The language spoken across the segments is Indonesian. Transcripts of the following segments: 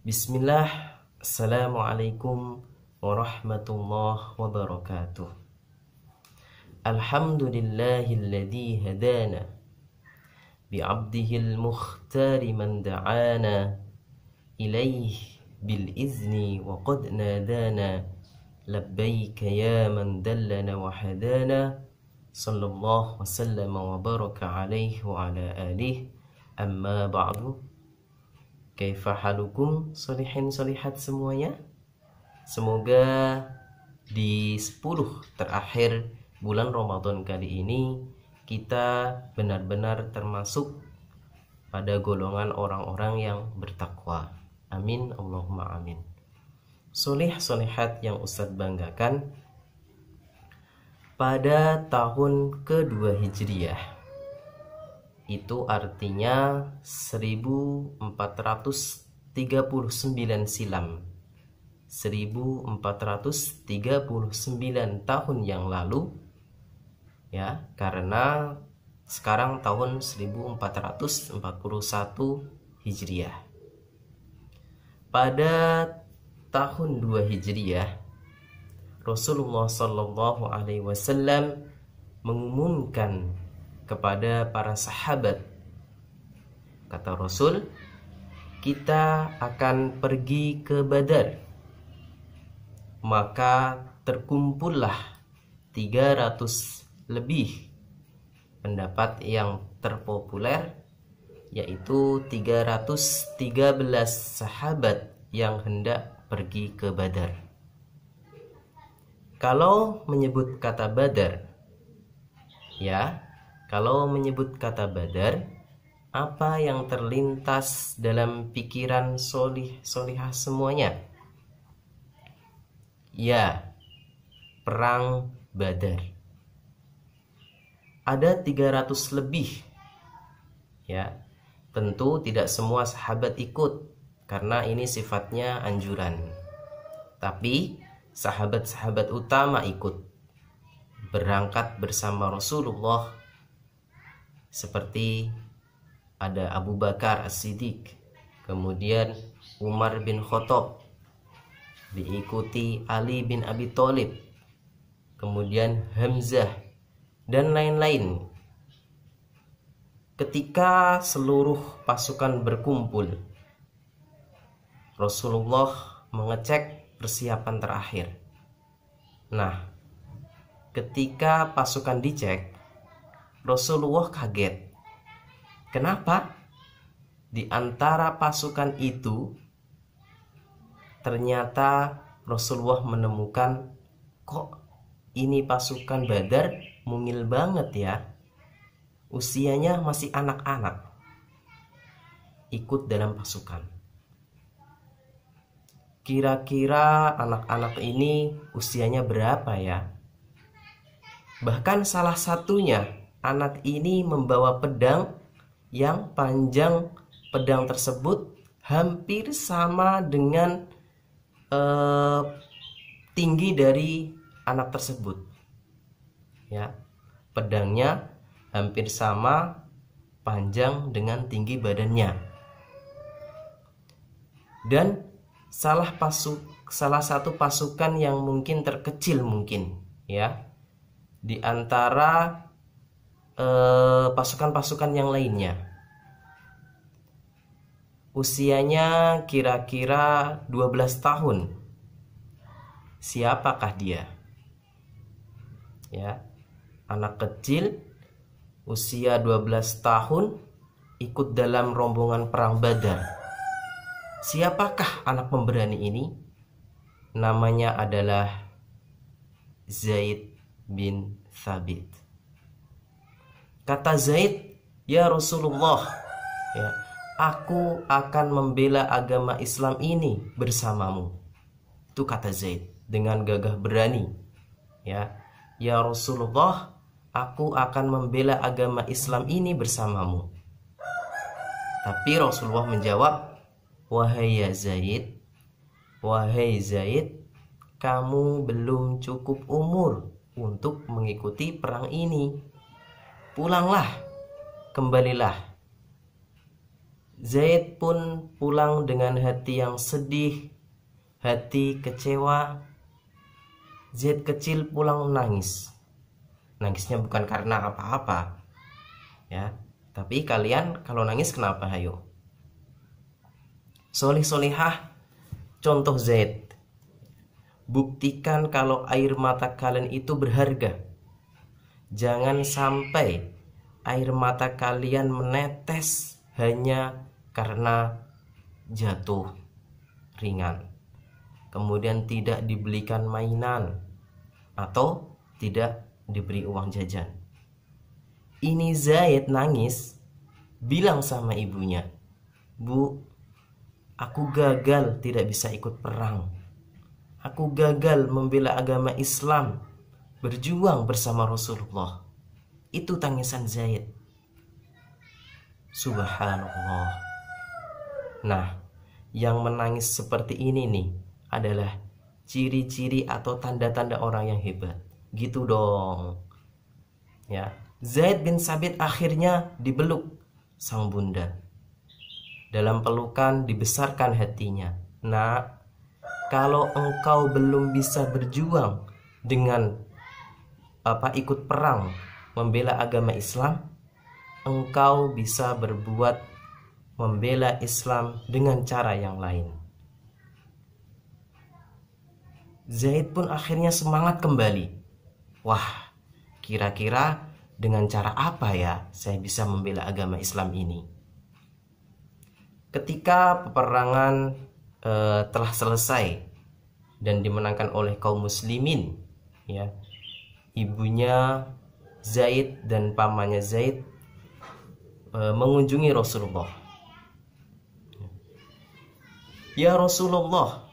Bismillah, Assalamualaikum warahmatullahi wabarakatuh. Alhamdulillahilladzi hadana bi'abdihil mukhtari man da'ana ilaih bil izni wa qad nadana labbaika ya man dallana wa hadana sallallahu wasallam wa baraka alaihi wa ala alihi amma ba'du. Kaifa halukum solihin solihat semuanya? Semoga di 10 terakhir bulan Ramadan kali ini kita benar-benar termasuk pada golongan orang-orang yang bertakwa. Amin, Allahumma amin. Solih solihat yang Ustadz banggakan, pada tahun kedua Hijriyah, itu artinya 1439 silam, 1439 tahun yang lalu, ya, karena sekarang tahun 1441 Hijriah. Pada tahun 2 Hijriah, Rasulullah Shallallahu Alaihi Wasallam mengumumkan kepada para sahabat, kata Rasul, kita akan pergi ke Badar. Maka terkumpullah 300 lebih. Pendapat yang terpopuler yaitu 313 sahabat yang hendak pergi ke Badar. Kalau menyebut kata Badar, ya, kalau menyebut kata Badar, apa yang terlintas dalam pikiran solihah semuanya? Ya, perang Badar. Ada 300 lebih. Ya, tentu tidak semua sahabat ikut karena ini sifatnya anjuran. Tapi sahabat-sahabat utama ikut, berangkat bersama Rasulullah, seperti ada Abu Bakar As-Siddiq, kemudian Umar bin Khattab, diikuti Ali bin Abi Thalib, kemudian Hamzah, dan lain-lain. Ketika seluruh pasukan berkumpul, Rasulullah mengecek persiapan terakhir. Nah, ketika pasukan dicek, Rasulullah kaget. Kenapa? Di antara pasukan itu ternyata Rasulullah menemukan, kok ini pasukan Badar mungil banget ya. Usianya masih anak-anak ikut dalam pasukan. Kira-kira anak-anak ini usianya berapa ya? Bahkan salah satunya, anak ini membawa pedang yang panjang pedang tersebut hampir sama dengan tinggi dari anak tersebut. Ya, pedangnya hampir sama panjang dengan tinggi badannya. Dan salah satu pasukan yang mungkin terkecil mungkin, ya, di antara pasukan-pasukan yang lainnya. Usianya kira-kira 12 tahun. Siapakah dia? Ya, anak kecil usia 12 tahun ikut dalam rombongan perang Badar. Siapakah anak pemberani ini? Namanya adalah Zaid bin Thabit. Kata Zaid, ya Rasulullah, ya, aku akan membela agama Islam ini bersamamu. Itu kata Zaid dengan gagah berani. Ya, ya Rasulullah, aku akan membela agama Islam ini bersamamu. Tapi Rasulullah menjawab, wahai Zaid, kamu belum cukup umur untuk mengikuti perang ini. Pulanglah, kembalilah. Zaid pun pulang dengan hati yang sedih, hati kecewa. Zaid kecil pulang menangis. Nangisnya bukan karena apa-apa, ya. Tapi kalian kalau nangis kenapa? Ayo. Solih solihah, contoh Zaid. Buktikan kalau air mata kalian itu berharga. Jangan sampai air mata kalian menetes hanya karena jatuh ringan, kemudian tidak dibelikan mainan atau tidak diberi uang jajan. Ini Zaid nangis, bilang sama ibunya, "Bu, aku gagal tidak bisa ikut perang. Aku gagal membela agama Islam, berjuang bersama Rasulullah." Itu tangisan Zaid. Subhanallah. Nah, yang menangis seperti ini nih adalah ciri-ciri atau tanda-tanda orang yang hebat. Gitu dong. Ya, Zaid bin Sabit akhirnya dibeluk sang bunda. Dalam pelukan dibesarkan hatinya. Nah, kalau engkau belum bisa berjuang dengan ikut perang membela agama Islam, engkau bisa berbuat membela Islam dengan cara yang lain. Zaid pun akhirnya semangat kembali. Wah, kira-kira dengan cara apa ya saya bisa membela agama Islam ini? Ketika peperangan telah selesai dan dimenangkan oleh kaum muslimin, ya, ibunya Zaid dan pamannya Zaid mengunjungi Rasulullah. "Ya Rasulullah,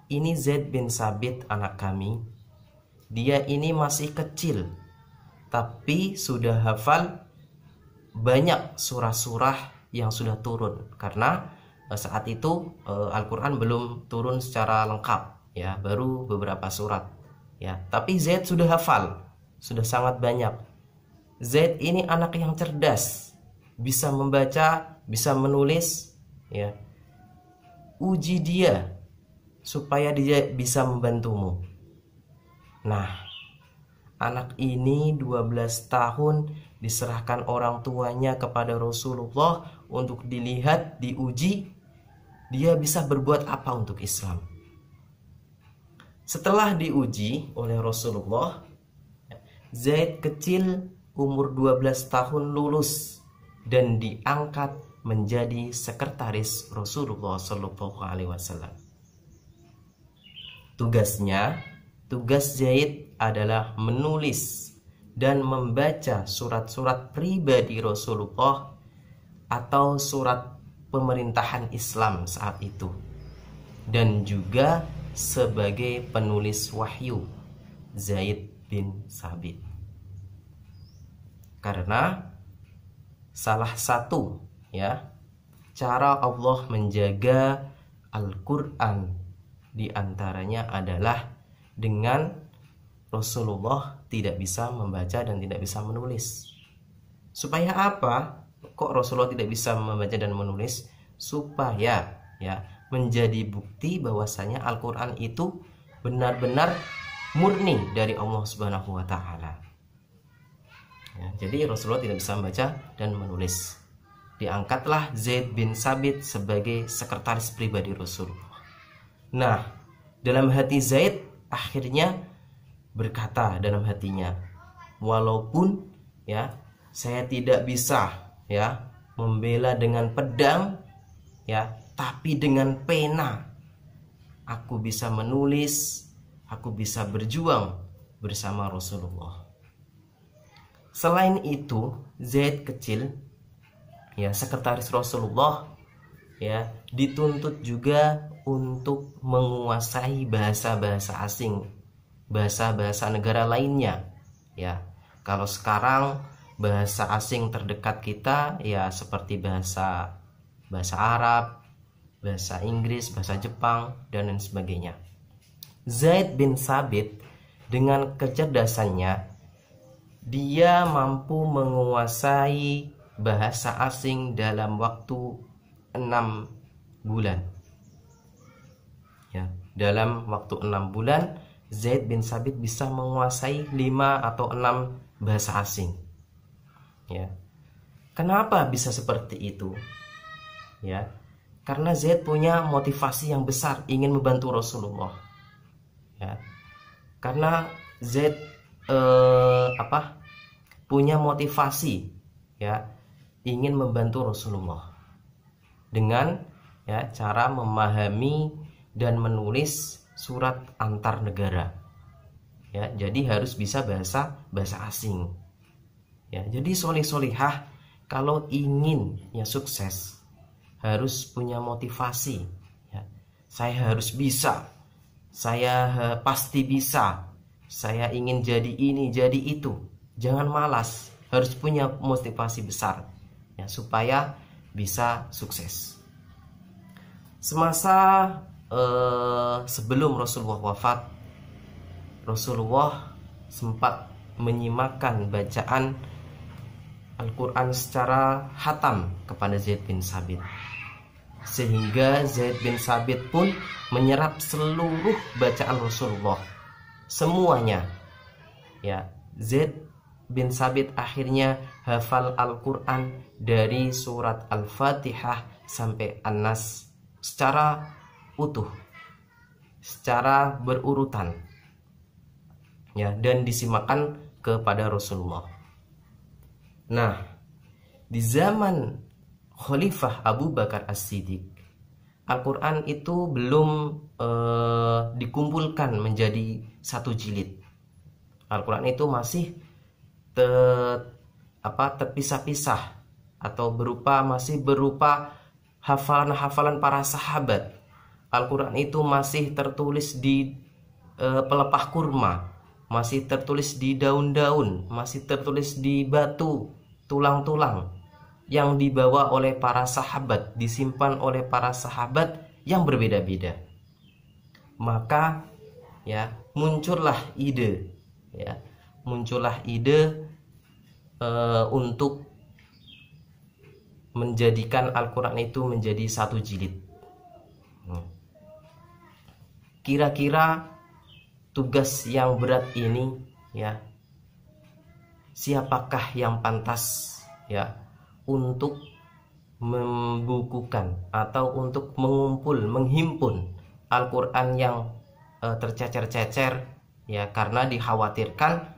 ini Zaid bin Sabit anak kami. Dia ini masih kecil, tapi sudah hafal banyak surah-surah yang sudah turun. Karena saat itu Al-Quran belum turun secara lengkap, ya, baru beberapa surat, ya. Tapi Zaid sudah hafal, sudah sangat banyak. Zaid ini anak yang cerdas, bisa membaca, bisa menulis, ya. Uji dia supaya dia bisa membantumu." Nah, anak ini 12 tahun diserahkan orang tuanya kepada Rasulullah untuk dilihat, diuji, dia bisa berbuat apa untuk Islam. Setelah diuji oleh Rasulullah, Zaid kecil umur 12 tahun lulus dan diangkat menjadi sekretaris Rasulullah SAW. Tugas Zaid adalah menulis dan membaca surat-surat pribadi Rasulullah atau surat pemerintahan Islam saat itu, dan juga sebagai penulis wahyu Zaid bin Sabit. Karena salah satu, ya, cara Allah menjaga Al-Quran diantaranya adalah dengan Rasulullah tidak bisa membaca dan tidak bisa menulis. Supaya apa? Kok Rasulullah tidak bisa membaca dan menulis? Supaya, ya, menjadi bukti bahwasanya Al-Quran itu benar-benar murni dari Allah Subhanahu wa Ta'ala. Ya, jadi Rasulullah tidak bisa membaca dan menulis. Diangkatlah Zaid bin Sabit sebagai sekretaris pribadi Rasulullah. Nah, dalam hati Zaid akhirnya berkata dalam hatinya, walaupun, ya, saya tidak bisa, ya, membela dengan pedang, ya, tapi dengan pena aku bisa menulis, aku bisa berjuang bersama Rasulullah. Selain itu, Zaid kecil, ya, sekretaris Rasulullah, ya, dituntut juga untuk menguasai bahasa-bahasa asing, bahasa-bahasa negara lainnya, ya. Kalau sekarang bahasa asing terdekat kita, ya, seperti bahasa Arab, bahasa Inggris, bahasa Jepang, dan lain sebagainya. Zaid bin Sabit dengan kecerdasannya, dia mampu menguasai bahasa asing dalam waktu 6 bulan. Ya, dalam waktu 6 bulan Zaid bin Sabit bisa menguasai 5 atau 6 bahasa asing. Ya. Kenapa bisa seperti itu? Ya, karena Zaid punya motivasi yang besar ingin membantu Rasulullah. Ya. Karena Zaid punya motivasi, ya, ingin membantu Rasulullah dengan, ya, cara memahami dan menulis surat antar negara. Ya, jadi harus bisa bahasa asing. Ya, jadi solihah kalau ingin ya sukses harus punya motivasi. Ya, saya harus bisa, saya pasti bisa, saya ingin jadi ini, jadi itu. Jangan malas, harus punya motivasi besar, ya, supaya bisa sukses. Semasa sebelum Rasulullah wafat, Rasulullah sempat menyimakkan bacaan Al-Quran secara khatam kepada Zaid bin Sabit, sehingga Zaid bin Sabit pun menyerap seluruh bacaan Rasulullah, semuanya. Ya, Zaid bin Sabit akhirnya hafal Al-Quran dari surat Al-Fatihah sampai An-Nas secara utuh, secara berurutan, ya, dan disimakkan kepada Rasulullah. Nah, di zaman Khalifah Abu Bakar As-Siddiq, Al-Quran itu belum dikumpulkan menjadi satu jilid. Al-Quran itu masih terpisah-pisah atau masih berupa hafalan-hafalan para sahabat. Al-Quran itu masih tertulis di pelepah kurma, masih tertulis di daun-daun, masih tertulis di batu, tulang-tulang yang dibawa oleh para sahabat, disimpan oleh para sahabat yang berbeda-beda. Maka, ya, muncullah ide, ya, untuk menjadikan Al-Quran itu menjadi satu jilid. Kira-kira tugas yang berat ini, ya, siapakah yang pantas, ya, untuk membukukan atau untuk menghimpun Al-Quran yang tercecer-cecer, ya, karena dikhawatirkan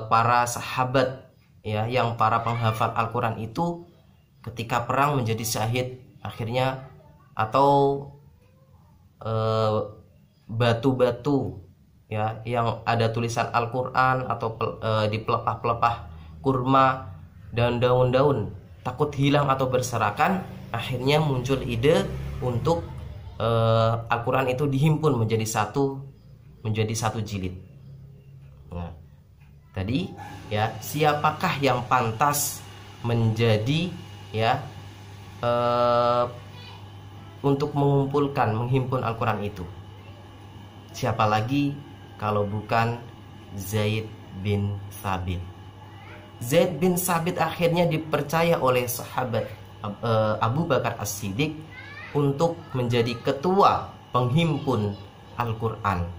para sahabat, ya, yang para penghafal Al-Quran itu ketika perang menjadi syahid akhirnya, atau batu-batu, ya, yang ada tulisan Al-Quran atau di pelepah-pelepah kurma dan daun-daun takut hilang atau berserakan. Akhirnya muncul ide untuk Al-Quran itu dihimpun menjadi satu jilid. Nah, tadi, ya, siapakah yang pantas menjadi, ya, untuk menghimpun Al-Quran itu? Siapa lagi kalau bukan Zaid bin Sabit. Zaid bin Sabit akhirnya dipercaya oleh sahabat Abu Bakar As-Siddiq untuk menjadi ketua penghimpun Al-Quran.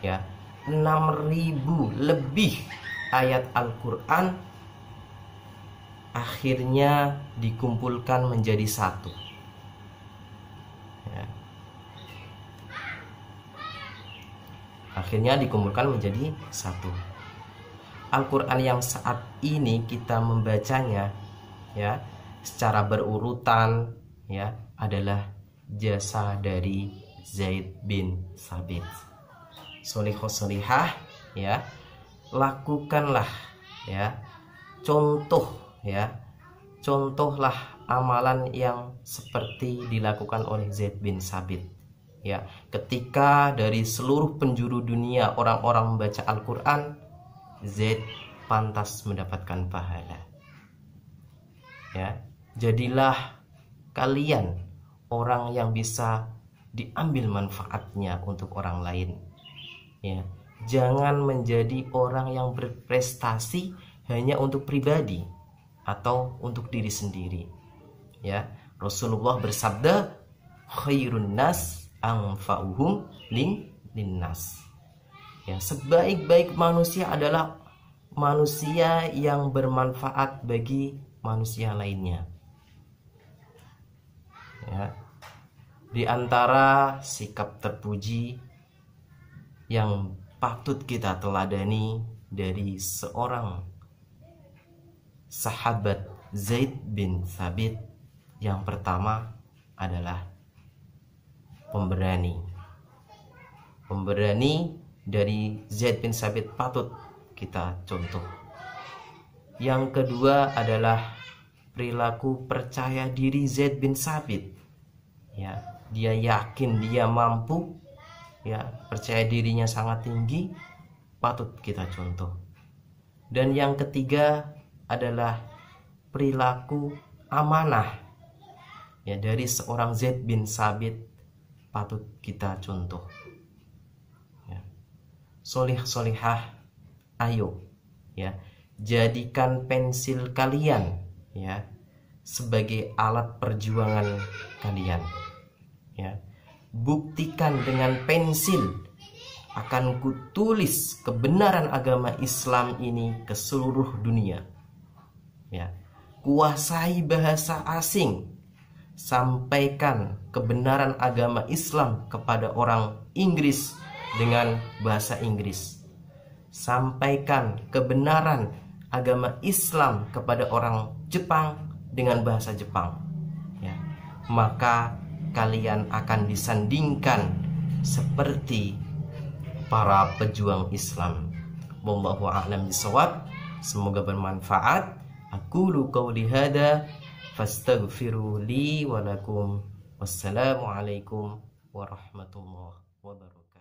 Ya, 6.000 lebih ayat Al-Quran akhirnya dikumpulkan menjadi satu. Ya. Akhirnya dikumpulkan menjadi satu. Al-Quran yang saat ini kita membacanya, ya, secara berurutan, ya, adalah jasa dari Zaid bin Sabit. Solihah, ya, lakukanlah, ya, contohlah amalan yang seperti dilakukan oleh Zaid bin Sabit, ya, ketika dari seluruh penjuru dunia orang-orang membaca Al-Quran, Zaid pantas mendapatkan pahala. Ya, jadilah kalian orang yang bisa diambil manfaatnya untuk orang lain. Ya, jangan menjadi orang yang berprestasi hanya untuk pribadi, atau untuk diri sendiri. Ya, Rasulullah bersabda, khairun nas anfa'uhum linnas. Ya, sebaik-baik manusia adalah manusia yang bermanfaat bagi manusia lainnya. Ya. Di antara sikap terpuji yang patut kita teladani dari seorang sahabat Zaid bin Thabit, yang pertama adalah pemberani. Pemberani dari Zaid bin Thabit patut kita contoh. Yang kedua adalah perilaku percaya diri Zaid bin Thabit. Ya, dia yakin dia mampu, ya, percaya dirinya sangat tinggi, patut kita contoh. Dan yang ketiga adalah perilaku amanah, ya, dari seorang Zaid bin Thabit, patut kita contoh. Ya. Solih-solihah, ayo, ya, jadikan pensil kalian, ya, sebagai alat perjuangan kalian. Ya. Buktikan dengan pensil, akan kutulis kebenaran agama Islam ini ke seluruh dunia. Ya. Kuasai bahasa asing, sampaikan kebenaran agama Islam kepada orang Inggris dengan bahasa Inggris. Sampaikan kebenaran agama Islam kepada orang Jepang dengan bahasa Jepang. Ya. Maka kalian akan disandingkan seperti para pejuang Islam. Wallahu a'lam bishawab. Semoga bermanfaat. Aqulu qawli hada fastaghfiru li wa lakum. Wassalamu alaikum warahmatullahi wabarakatuh.